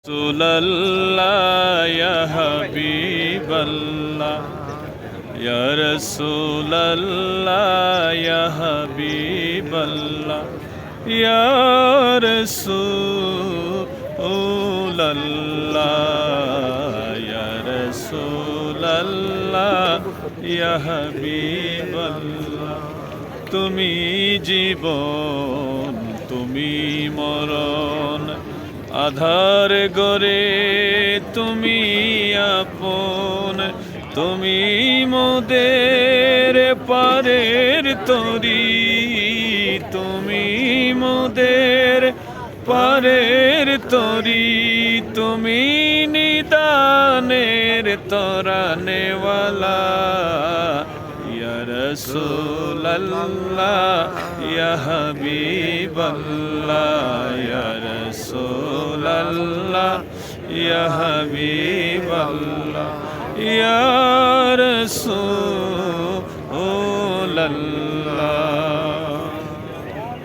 Rasulallah ya Habiballah ya Rasulallah ya Habiballah ya Rasulallah ya Rasulallah ya Habiballah তুমি জীবন তুমি মরণ আধার গরে তুমি আপন তুমি মোদের পারের তরি তুমি মোদের পারের তরি তুমি নিদানের তরানেওয়ালা ইয়া রাসূলাল্লাহ ইয়া হাবিবাল্লাহ ইয়া রাসূলাল্লাহ ইয়া হাবিবাল্লাহ ইয়া রাসূলাল্লাহ